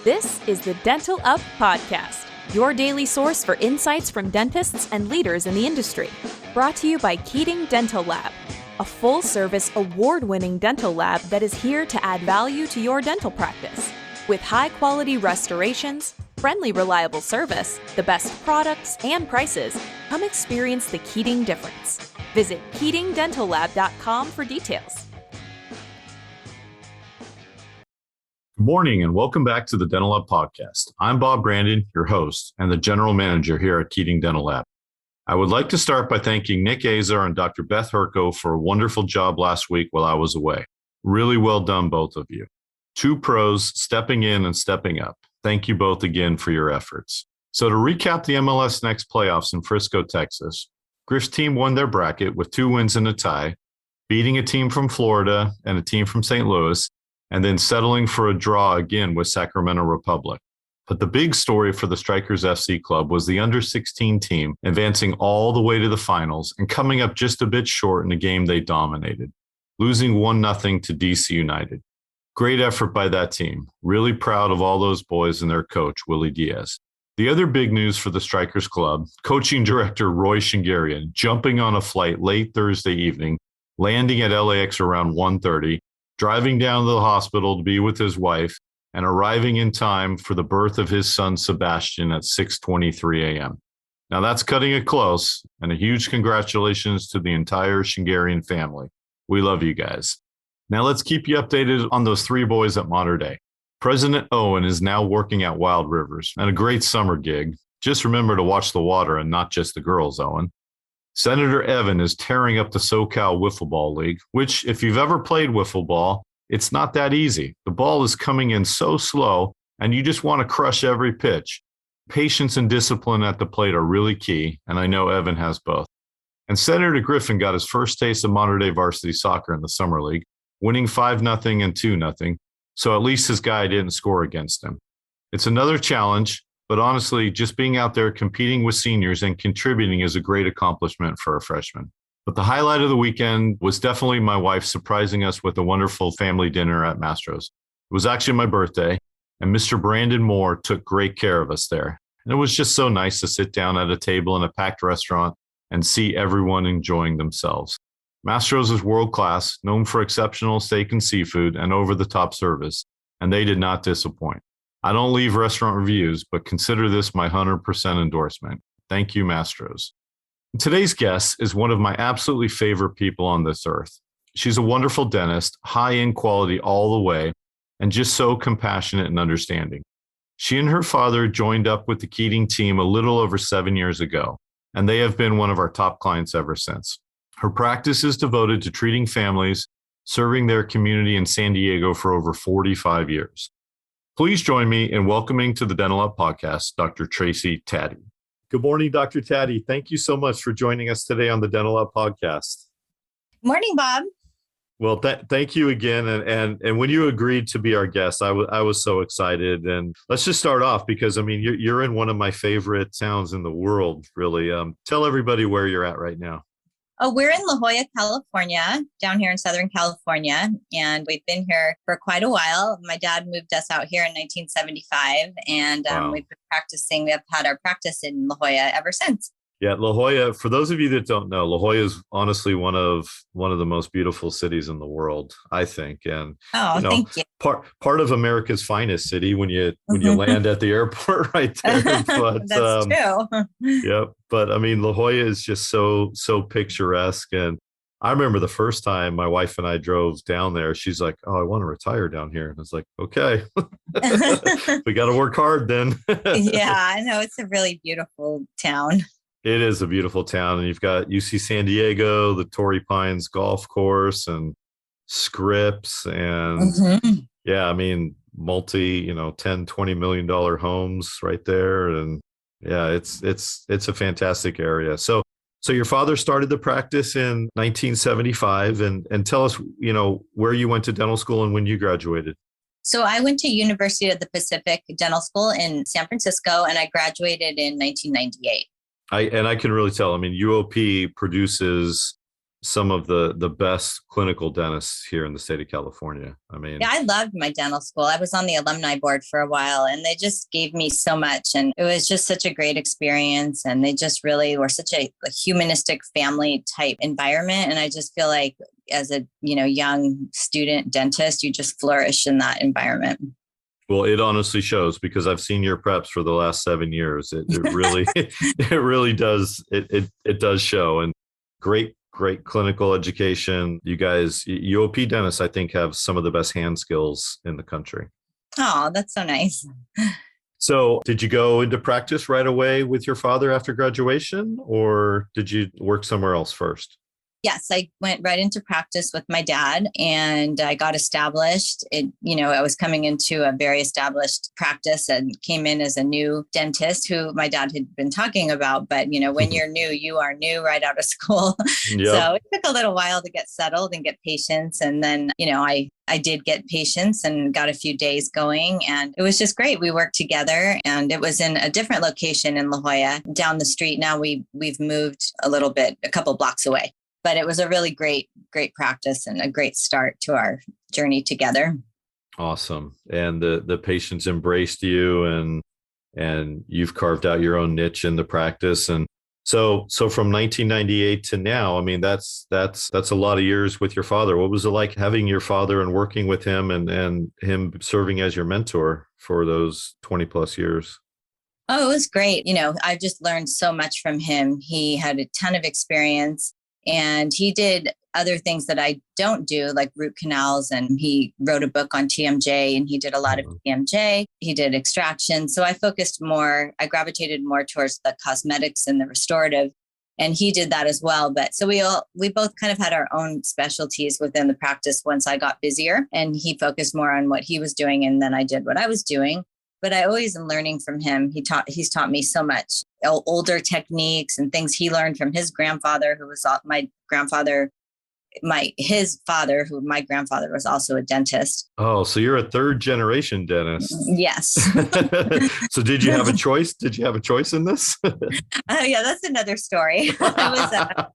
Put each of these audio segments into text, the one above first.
This is the Dental Up Podcast, your daily source for insights from dentists and leaders in the industry. Brought to you by Keating Dental Lab, a full-service, award-winning dental lab that is here to add value to your dental practice. With high-quality restorations, friendly, reliable service, the best products and prices, come experience the Keating difference. Visit KeatingDentalLab.com for details. Good morning and welcome back to the Dental Lab Podcast. I'm Bob Brandon, your host and the General Manager here at Keating Dental Lab. I would like to start by thanking Nick Azar and Dr. Beth Herco for a wonderful job last week while I was away. Really well done, both of you. Two pros stepping in and stepping up. Thank you both again for your efforts. So to recap the MLS Next playoffs in Frisco, Texas, Griff's team won their bracket with 2 wins and a tie, beating a team from Florida and a team from St. Louis, and then settling for a draw again with Sacramento Republic. But the big story for the Strikers FC club was the under-16 team advancing all the way to the finals and coming up just a bit short in a game they dominated, losing 1-0 to DC United. Great effort by that team. Really proud of all those boys and their coach, Willie Diaz. The other big news for the Strikers club, coaching director Roy Shingarian jumping on a flight late Thursday evening, landing at LAX around 1:30, driving down to the hospital to be with his wife, and arriving in time for the birth of his son, Sebastian, at 6:23 a.m. Now that's cutting it close, and a huge congratulations to the entire Shingarian family. We love you guys. Now let's keep you updated on those 3 boys at Mater Dei. President Owen is now working at Wild Rivers, and a great summer gig. Just remember to watch the water and not just the girls, Owen. Senator Evan is tearing up the SoCal Wiffle Ball League, which, if you've ever played wiffle ball, it's not that easy. The ball is coming in so slow, and you just want to crush every pitch. Patience and discipline at the plate are really key, and I know Evan has both. And Senator Griffin got his first taste of Mater Dei varsity soccer in the Summer League, winning 5-0 and 2-0, so at least his guy didn't score against him. It's another challenge, but honestly, just being out there competing with seniors and contributing is a great accomplishment for a freshman. But the highlight of the weekend was definitely my wife surprising us with a wonderful family dinner at Mastro's. It was actually my birthday, and Mr. Brandon Moore took great care of us there. And it was just so nice to sit down at a table in a packed restaurant and see everyone enjoying themselves. Mastro's is world-class, known for exceptional steak and seafood and over-the-top service, and they did not disappoint. I don't leave restaurant reviews, but consider this my 100% endorsement. Thank you, Mastro's. Today's guest is one of my absolutely favorite people on this earth. She's a wonderful dentist, high-end quality all the way, and just so compassionate and understanding. She and her father joined up with the Keating team a little over 7 years ago, and they have been one of our top clients ever since. Her practice is devoted to treating families, serving their community in San Diego for over 45 years. Please join me in welcoming to the Dental Up Podcast, Dr. Tracy Taddey. Good morning, Dr. Taddy. Thank you so much for joining us today on the Dental Up Podcast. Morning, Bob. Well, thank you again. And when you agreed to be our guest, I was so excited. And let's just start off because, I mean, you're in one of my favorite towns in the world, really. Tell everybody where you're at right now. Oh, we're in La Jolla, California, down here in Southern California, and we've been here for quite a while. My dad moved us out here in 1975, and Wow. we've been practicing. We've had our practice in La Jolla ever since. Yeah, La Jolla, for those of you that don't know, La Jolla is honestly one of the most beautiful cities in the world, I think. And Thank you. Part of America's finest city when you land at the airport right there. But That's true. yeah, but I mean, La Jolla is just so picturesque. And I remember the first time my wife and I drove down there, she's like, "Oh, I want to retire down here." And I was like, "Okay, we got to work hard then." Yeah, I know. It's a really beautiful town. It is a beautiful town, and you've got UC San Diego, the Torrey Pines Golf Course, and Scripps, and yeah, I mean, $10, $20 million homes right there, and yeah, it's a fantastic area. So your father started the practice in 1975, and tell us, where you went to dental school and when you graduated. So I went to University of the Pacific Dental School in San Francisco, and I graduated in 1998. I can really tell. I mean, UOP produces some of the best clinical dentists here in the state of California. I mean, yeah, I loved my dental school. I was on the alumni board for a while and they just gave me so much. And it was just such a great experience. And they just really were such a humanistic family type environment. And I just feel like as a, young student dentist, you just flourish in that environment. well, it honestly shows because I've seen your preps for the last 7 years. It really, it really does. It does show. And great clinical education. You guys, UOP dentists, I think, have some of the best hand skills in the country. Oh, that's so nice. So did you go into practice right away with your father after graduation, or did you work somewhere else first? Yes, I went right into practice with my dad and I got established. I was coming into a very established practice and came in as a new dentist who my dad had been talking about. But, when you're new, you are new right out of school. Yep. So it took a little while to get settled and get patients. And then, I did get patients and got a few days going and it was just great. We worked together and it was in a different location in La Jolla down the street. Now we've moved a couple blocks away. But it was a really great practice and a great start to our journey together. Awesome. And the patients embraced you and you've carved out your own niche in the practice. And so from 1998 to now, I mean, that's a lot of years with your father. What was it like having your father and working with him and him serving as your mentor for those 20 plus years? Oh, it was great. I just learned so much from him. He had a ton of experience. And he did other things that I don't do, like root canals. And he wrote a book on TMJ and he did a lot of TMJ. He did extraction. So I gravitated more towards the cosmetics and the restorative. And he did that as well. But so we both kind of had our own specialties within the practice once I got busier. And he focused more on what he was doing. And then I did what I was doing. But I always am learning from him. He's taught me so much older techniques and things he learned from his grandfather, who was my grandfather, his father, who my grandfather was also a dentist. Oh, so you're a third generation dentist. Yes. So did you have a choice? Did you have a choice in this? Oh, yeah, that's another story. I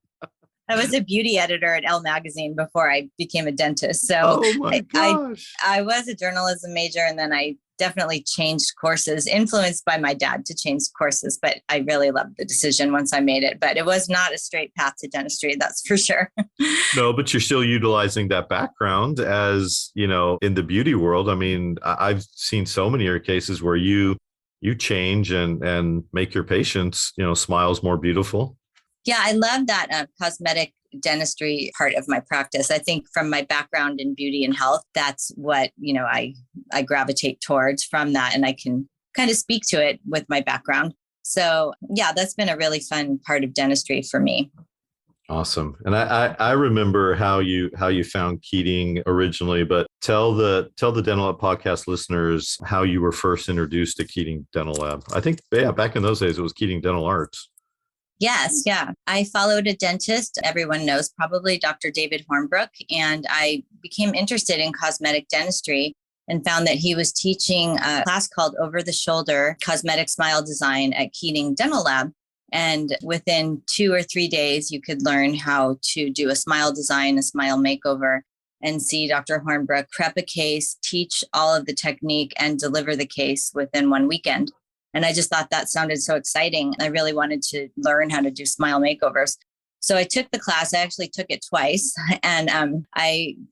was a beauty editor at Elle Magazine before I became a dentist. So oh my gosh. I was a journalism major and then I definitely changed courses, influenced by my dad to change courses. But I really loved the decision once I made it. But it was not a straight path to dentistry, that's for sure. No, but you're still utilizing that background as, in the beauty world. I mean, I've seen so many of your cases where you change and make your patients, smiles more beautiful. Yeah, I love that cosmetic dentistry part of my practice. I think from my background in beauty and health, that's what, I gravitate towards from that. And I can kind of speak to it with my background. So yeah, that's been a really fun part of dentistry for me. Awesome. And I remember how you found Keating originally, but tell the Dental Lab podcast listeners how you were first introduced to Keating Dental Lab. I think, back in those days, it was Keating Dental Arts. Yes. Yeah. I followed a dentist. Everyone knows probably Dr. David Hornbrook. And I became interested in cosmetic dentistry and found that he was teaching a class called Over the Shoulder Cosmetic Smile Design at Keating Dental Lab. And within 2 or 3 days, you could learn how to do a smile design, a smile makeover, and see Dr. Hornbrook prep a case, teach all of the technique, and deliver the case within 1 weekend. And I just thought that sounded so exciting. I really wanted to learn how to do smile makeovers. So I took the class. I actually took it twice. And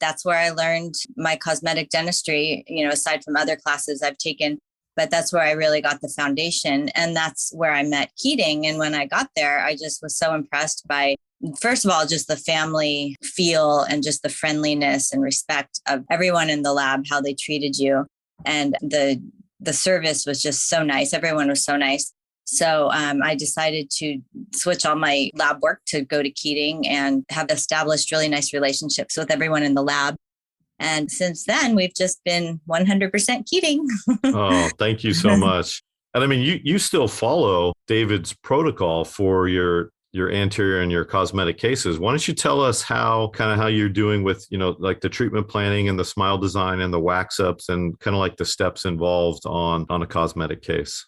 that's where I learned my cosmetic dentistry, aside from other classes I've taken. But that's where I really got the foundation. And that's where I met Keating. And when I got there, I just was so impressed by, first of all, just the family feel and just the friendliness and respect of everyone in the lab, how they treated you. And the service was just so nice. Everyone was so nice. So I decided to switch all my lab work to go to Keating and have established really nice relationships with everyone in the lab. And since then, we've just been 100% Keating. Oh, thank you so much. And I mean, you still follow David's protocol for your anterior and your cosmetic cases. Why don't you tell us how you're doing with, like the treatment planning and the smile design and the wax ups and kind of like the steps involved on a cosmetic case?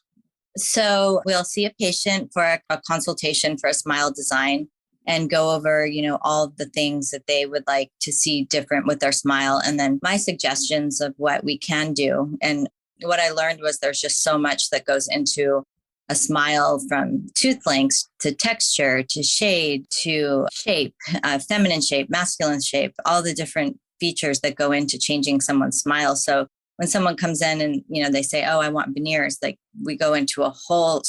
So we'll see a patient for a consultation for a smile design. and go over, all of the things that they would like to see different with their smile. And then my suggestions of what we can do. And what I learned was there's just so much that goes into a smile, from tooth length to texture to shade to shape, feminine shape, masculine shape, all the different features that go into changing someone's smile. So when someone comes in and, they say, oh, I want veneers, like we go into a whole,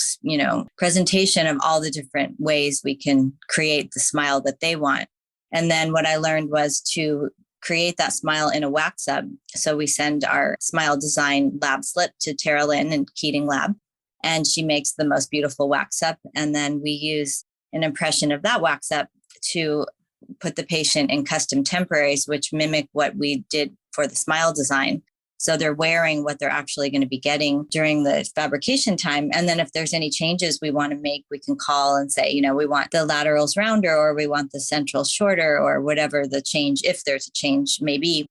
presentation of all the different ways we can create the smile that they want. And then what I learned was to create that smile in a wax up. So we send our smile design lab slip to Tara Lynn and Keating Lab, and she makes the most beautiful wax up. And then we use an impression of that wax up to put the patient in custom temporaries, which mimic what we did for the smile design. So they're wearing what they're actually going to be getting during the fabrication time. And then if there's any changes we want to make, we can call and say, we want the laterals rounder, or we want the central shorter, or whatever the change, if there's a change, may be.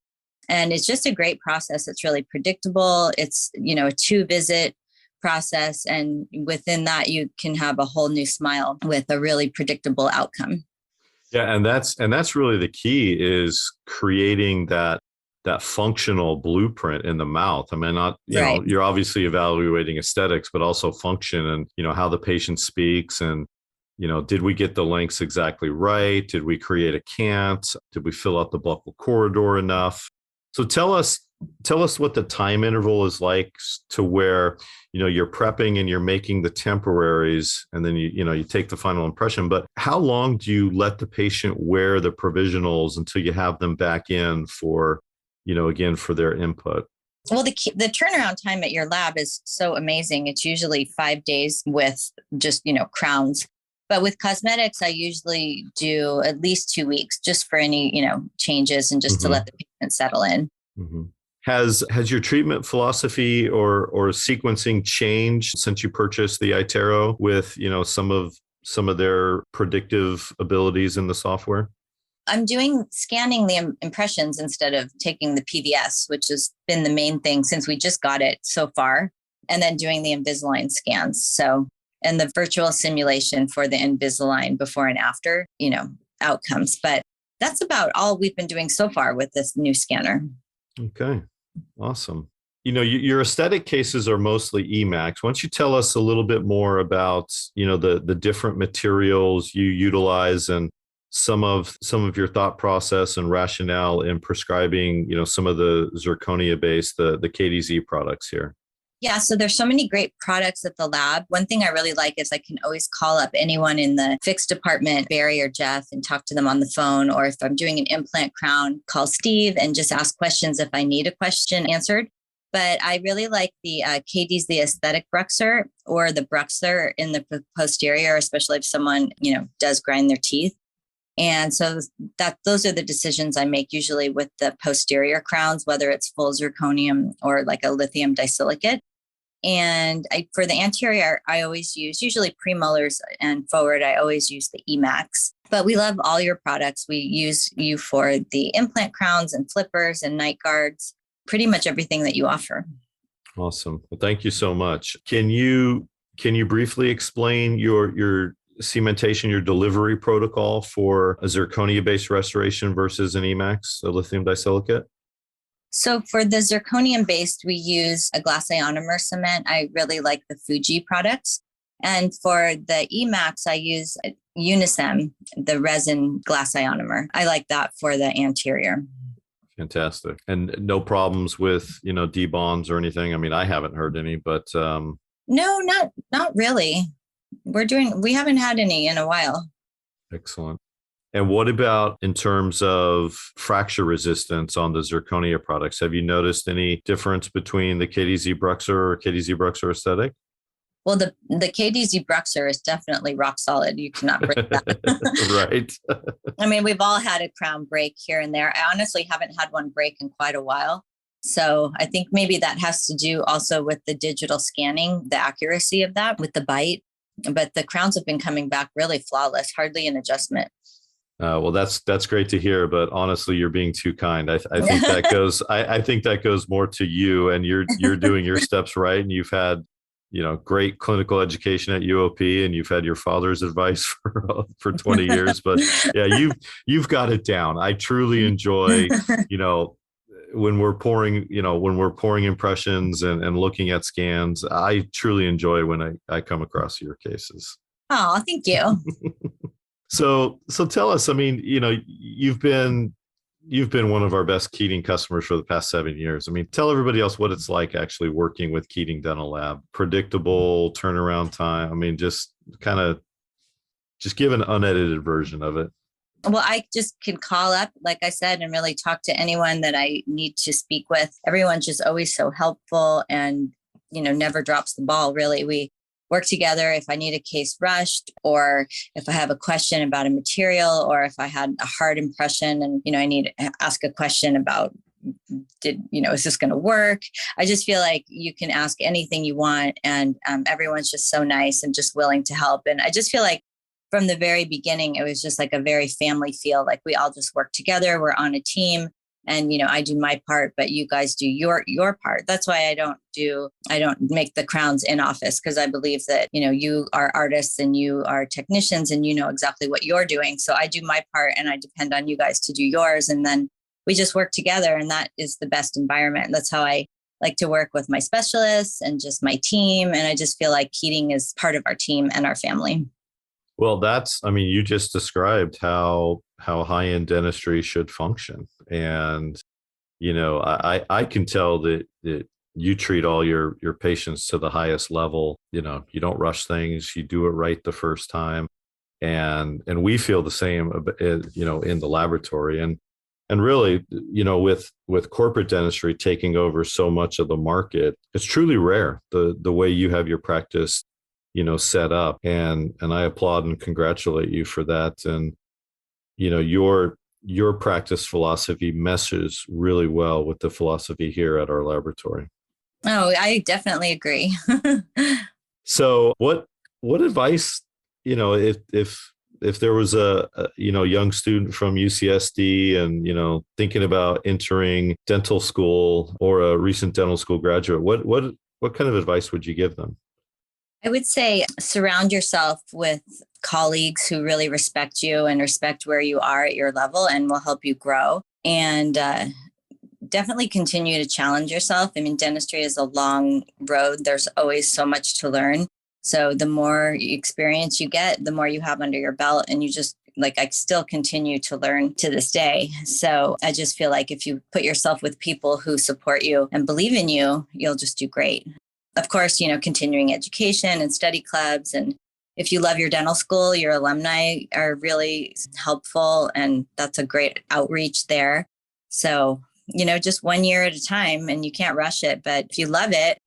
And it's just a great process. It's really predictable. It's, a 2-visit process. And within that, you can have a whole new smile with a really predictable outcome. Yeah. And that's really the key, is creating that functional blueprint in the mouth. I mean, not, Right. You're obviously evaluating aesthetics, but also function and, how the patient speaks. And, did we get the lengths exactly right? Did we create a cant? Did we fill out the buccal corridor enough? So tell us what the time interval is like to where, you're prepping and you're making the temporaries, and then you take the final impression. But how long do you let the patient wear the provisionals until you have them back in for, again, for their input? Well, the turnaround time at your lab is so amazing. It's usually 5 days with just, crowns. But with cosmetics, I usually do at least 2 weeks just for any, changes, and just to let the patient settle in. Mm-hmm. Has your treatment philosophy or sequencing changed since you purchased the iTero with, some of their predictive abilities in the software? I'm scanning the impressions instead of taking the PVS, which has been the main thing since we just got it so far, and then doing the Invisalign scans. So, and the virtual simulation for the Invisalign before and after, outcomes. But that's about all we've been doing so far with this new scanner. Okay, awesome. Your aesthetic cases are mostly EMAX. Why don't you tell us a little bit more about, the different materials you utilize, and some of your thought process and rationale in prescribing, some of the Zirconia-based, the KDZ products here? Yeah, so there's so many great products at the lab. One thing I really like is I can always call up anyone in the fixed department, Barry or Jeff, and talk to them on the phone. Or if I'm doing an implant crown, call Steve and just ask questions if I need a question answered. But I really like the KD's, the aesthetic bruxer, or the bruxer in the posterior, especially if someone, does grind their teeth. And so those are the decisions I make usually with the posterior crowns, whether it's full zirconium or like a lithium disilicate. And for the anterior, I always use, usually premolars and forward, I always use the EMAX. But we love all your products. We use you for the implant crowns and flippers and night guards, pretty much everything that you offer. Awesome. Well, thank you so much. Can you briefly explain your cementation, your delivery protocol for a zirconia-based restoration versus an EMAX, a lithium disilicate? So for the zirconium-based, we use a glass ionomer cement. I really like the Fuji products. And for the EMAX, I use Unisem, the resin glass ionomer. I like that for the anterior. Fantastic. And no problems with, debonds or anything? I mean, I haven't heard any, but... No, not really. We haven't had any in a while. Excellent. And what about in terms of fracture resistance on the zirconia products? Have you noticed any difference between the KDZ Bruxer or KDZ Bruxer aesthetic? Well, the KDZ Bruxer is definitely rock solid. You cannot break that. Right. I mean, we've all had a crown break here and there. I honestly haven't had one break in quite a while. So I think maybe that has to do also with the digital scanning, the accuracy of that with the bite. But the crowns have been coming back really flawless, hardly an adjustment. Well, that's great to hear. But honestly, you're being too kind. I think that goes. I think that goes more to you, and you're doing your steps right, and you've had great clinical education at UOP, and you've had your father's advice for 20 years. But yeah, you've got it down. I truly enjoy, when we're pouring impressions and looking at scans. I truly enjoy when I come across your cases. Oh, thank you. So tell us, I mean, you've been one of our best Keating customers for the past 7 years. I mean, tell everybody else what it's like actually working with Keating Dental Lab. Predictable turnaround time. I mean, just give an unedited version of it. Well, I just can call up, like I said, and really talk to anyone that I need to speak with. Everyone's just always so helpful and, never drops the ball, really. We work together if I need a case rushed, or if I have a question about a material, or if I had a hard impression and, I need to ask a question about, is this going to work? I just feel like you can ask anything you want, and everyone's just so nice and just willing to help. And I just feel like from the very beginning, it was just like a very family feel, like we all just work together. We're on a team. And, I do my part, but you guys do your part. That's why I don't make the crowns in office, because I believe that, you are artists and you are technicians and you know exactly what you're doing. So I do my part and I depend on you guys to do yours. And then we just work together, and that is the best environment. That's how I like to work with my specialists and just my team. And I just feel like Keating is part of our team and our family. Well, you just described how high-end dentistry should function. And, I can tell that you treat all your patients to the highest level. You don't rush things. You do it right the first time. And we feel the same, in the laboratory. And really, with corporate dentistry taking over so much of the market, it's truly rare the way you have your practice set up. And I applaud and congratulate you for that. And, your practice philosophy meshes really well with the philosophy here at our laboratory. Oh, I definitely agree. So what advice, if there was a young student from UCSD and, thinking about entering dental school, or a recent dental school graduate, what kind of advice would you give them? I would say surround yourself with colleagues who really respect you and respect where you are at your level and will help you grow. And definitely continue to challenge yourself. I mean, dentistry is a long road. There's always so much to learn. So the more experience you get, the more you have under your belt. And you just, I still continue to learn to this day. So I just feel like if you put yourself with people who support you and believe in you, you'll just do great. Of course, continuing education and study clubs. And if you love your dental school, your alumni are really helpful. And that's a great outreach there. So, just 1 year at a time, and you can't rush it. But if you love it,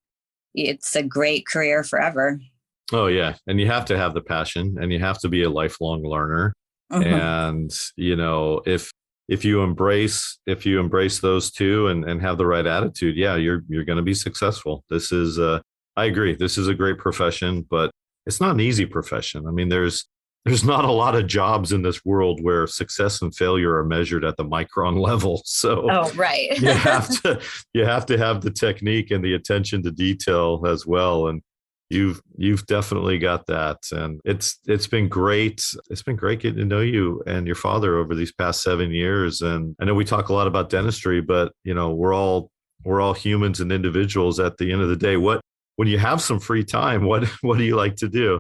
it's a great career forever. Oh, yeah. And you have to have the passion, and you have to be a lifelong learner. Mm-hmm. And, if you embrace those two and have the right attitude, yeah, you're going to be successful. This is, I agree. This is a great profession, but it's not an easy profession. I mean, there's not a lot of jobs in this world where success and failure are measured at the micron level. So, oh, right. you have to have the technique and the attention to detail as well. And you've definitely got that. And it's been great. It's been great getting to know you and your father over these past 7 years. And I know we talk a lot about dentistry, but we're all humans and individuals at the end of the day. When you have some free time, what do you like to do?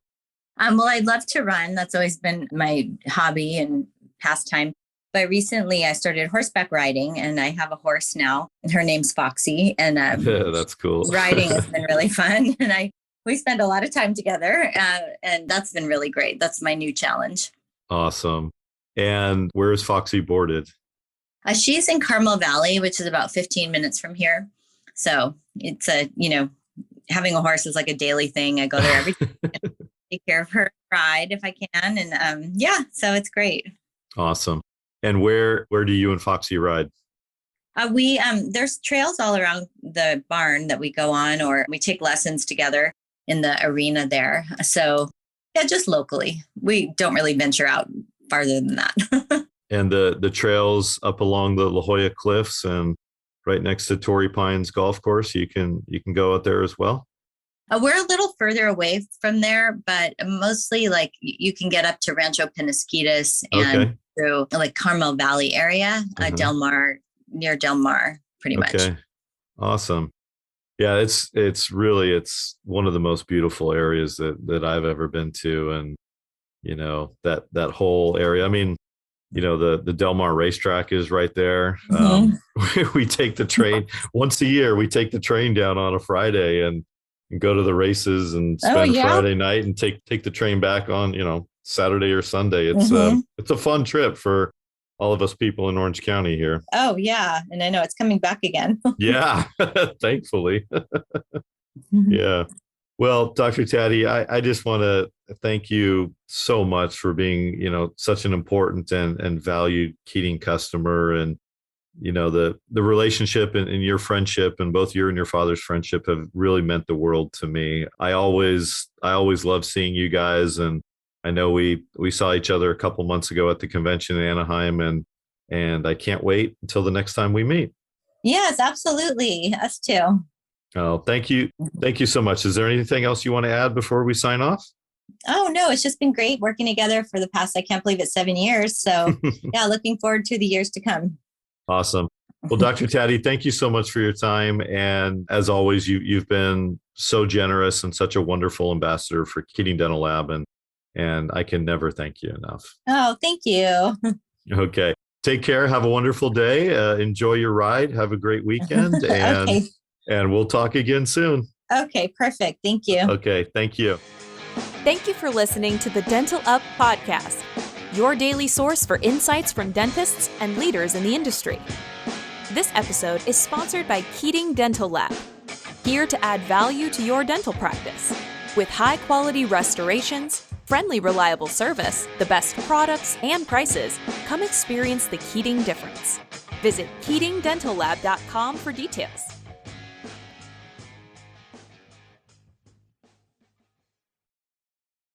Well, I'd love to run. That's always been my hobby and pastime. But recently I started horseback riding, and I have a horse now, and her name's Foxy. And yeah, that's cool. Riding has been really fun. And we spend a lot of time together, and that's been really great. That's my new challenge. Awesome. And where is Foxy boarded? She's in Carmel Valley, which is about 15 minutes from here. So it's having a horse is like a daily thing. I go there every day, take care of her, ride if I can. And so it's great. Awesome. And where do you and Foxy ride? There's trails all around the barn that we go on, or we take lessons together in the arena there. So yeah, just locally. We don't really venture out farther than that. And the trails up along the La Jolla Cliffs and right next to Torrey Pines Golf Course, you can go out there as well. We're a little further away from there, but mostly like you can get up to Rancho Penasquitos and through like Carmel Valley area, Del Mar, near Del Mar, pretty much. Okay. Awesome. Yeah, it's one of the most beautiful areas that I've ever been to. And, that whole area, I mean, the Del Mar racetrack is right there. We take the train once a year. We take the train down on a Friday and go to the races and spend Friday night and take the train back on, Saturday or Sunday. It's a fun trip for all of us people in Orange County here. Oh yeah. And I know it's coming back again. Yeah. Thankfully. Yeah. Well, Dr. Taddy, I just want to thank you so much for being, such an important and valued Keating customer. And, the relationship and your friendship and both your and your father's friendship have really meant the world to me. I always love seeing you guys. And I know we saw each other a couple months ago at the convention in Anaheim, and I can't wait until the next time we meet. Yes, absolutely. Us too. Oh, thank you. Thank you so much. Is there anything else you want to add before we sign off? Oh, no, it's just been great working together for the past, I can't believe it's 7 years. So yeah, looking forward to the years to come. Awesome. Well, Dr. Taddy, thank you so much for your time. And as always, you've been so generous and such a wonderful ambassador for Keating Dental Lab. And I can never thank you enough. Oh, thank you. Okay. Take care. Have a wonderful day. Enjoy your ride. Have a great weekend. And, and we'll talk again soon. Okay, perfect. Thank you. Okay. Thank you. Thank you for listening to the Dental Up podcast, your daily source for insights from dentists and leaders in the industry. This episode is sponsored by Keating Dental Lab, here to add value to your dental practice. With high-quality restorations, friendly, reliable service, the best products and prices, come experience the Keating difference. Visit KeatingDentalLab.com for details.